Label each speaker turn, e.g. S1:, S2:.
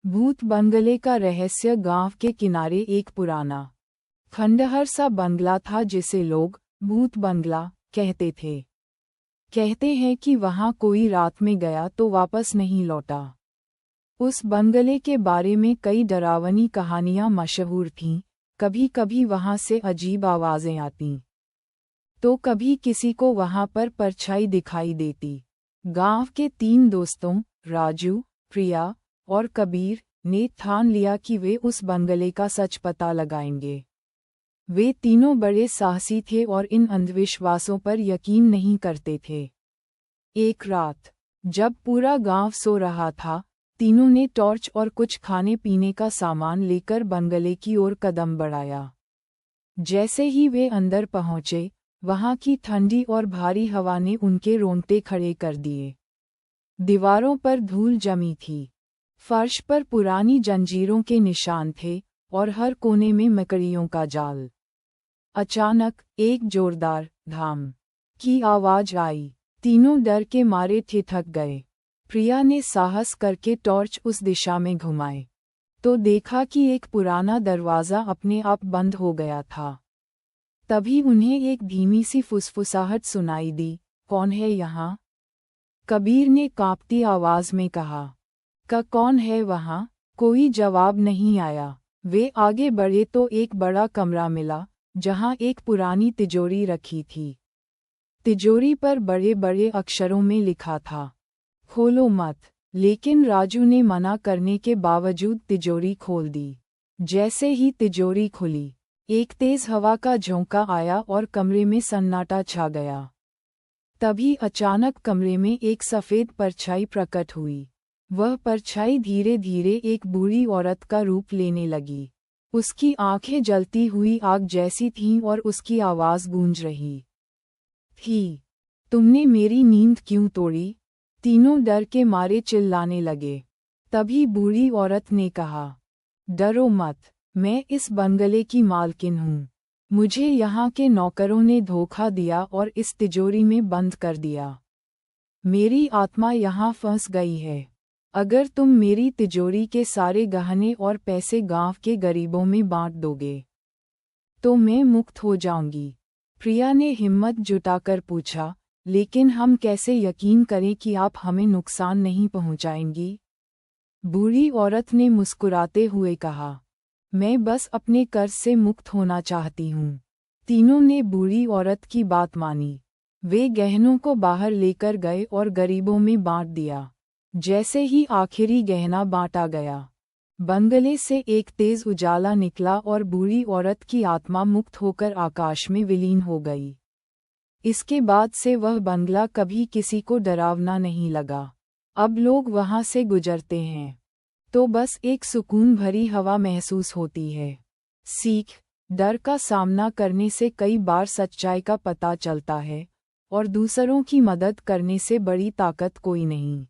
S1: भूत बंगले का रहस्य। गांव के किनारे एक पुराना खंडहर सा बंगला था जिसे लोग भूत बंगला कहते थे। कहते हैं कि वहां कोई रात में गया तो वापस नहीं लौटा। उस बंगले के बारे में कई डरावनी कहानियां मशहूर थीं। कभी कभी वहां से अजीब आवाजें आतीं, तो कभी किसी को वहां पर परछाई दिखाई देती। गांव के 3 दोस्तों राजू, प्रिया और कबीर ने ठान लिया कि वे उस बंगले का सच पता लगाएंगे। वे तीनों बड़े साहसी थे और इन अंधविश्वासों पर यकीन नहीं करते थे। एक रात जब पूरा गांव सो रहा था, तीनों ने टॉर्च और कुछ खाने पीने का सामान लेकर बंगले की ओर कदम बढ़ाया। जैसे ही वे अंदर पहुंचे, वहां की ठंडी और भारी हवा ने उनके रोंगटे खड़े कर दिए। दीवारों पर धूल जमी थी, फर्श पर पुरानी जंजीरों के निशान थे और हर कोने में मकड़ियों का जाल। अचानक एक जोरदार धाम की आवाज आई। तीनों डर के मारे ठिठक गए। प्रिया ने साहस करके टॉर्च उस दिशा में घुमाए, तो देखा कि एक पुराना दरवाज़ा अपने आप बंद हो गया था। तभी उन्हें एक धीमी सी फुसफुसाहट सुनाई दी। कौन है यहाँ? कबीर ने कांपती आवाज में कहा। कौन है वहाँ? कोई जवाब नहीं आया। वे आगे बढ़े तो एक बड़ा कमरा मिला, जहाँ एक पुरानी तिजोरी रखी थी। तिजोरी पर बड़े बड़े अक्षरों में लिखा था, खोलो मत। लेकिन राजू ने मना करने के बावजूद तिजोरी खोल दी। जैसे ही तिजोरी खुली, एक तेज हवा का झोंका आया और कमरे में सन्नाटा छा गया। तभी अचानक कमरे में एक सफ़ेद परछाई प्रकट हुई। वह परछाई धीरे धीरे एक बूढ़ी औरत का रूप लेने लगी। उसकी आंखें जलती हुई आग जैसी थीं और उसकी आवाज़ गूंज रही थी, तुमने मेरी नींद क्यों तोड़ी? तीनों डर के मारे चिल्लाने लगे। तभी बूढ़ी औरत ने कहा, डरो मत, मैं इस बंगले की मालकिन हूँ। मुझे यहाँ के नौकरों ने धोखा दिया और इस तिजोरी में बंद कर दिया। मेरी आत्मा यहाँ फंस गई है। अगर तुम मेरी तिजोरी के सारे गहने और पैसे गांव के गरीबों में बांट दोगे, तो मैं मुक्त हो जाऊंगी। प्रिया ने हिम्मत जुटाकर पूछा, लेकिन हम कैसे यकीन करें कि आप हमें नुकसान नहीं पहुंचाएंगी? बूढ़ी औरत ने मुस्कुराते हुए कहा, मैं बस अपने कर्ज से मुक्त होना चाहती हूँ। तीनों ने बूढ़ी औरत की बात मानी। वे गहनों को बाहर लेकर गए और गरीबों में बांट दिया। जैसे ही आखिरी गहना बांटा गया, बंगले से एक तेज उजाला निकला और बूढ़ी औरत की आत्मा मुक्त होकर आकाश में विलीन हो गई। इसके बाद से वह बंगला कभी किसी को डरावना नहीं लगा। अब लोग वहां से गुजरते हैं तो बस एक सुकून भरी हवा महसूस होती है। सीख: डर का सामना करने से कई बार सच्चाई का पता चलता है और दूसरों की मदद करने से बड़ी ताकत कोई नहीं।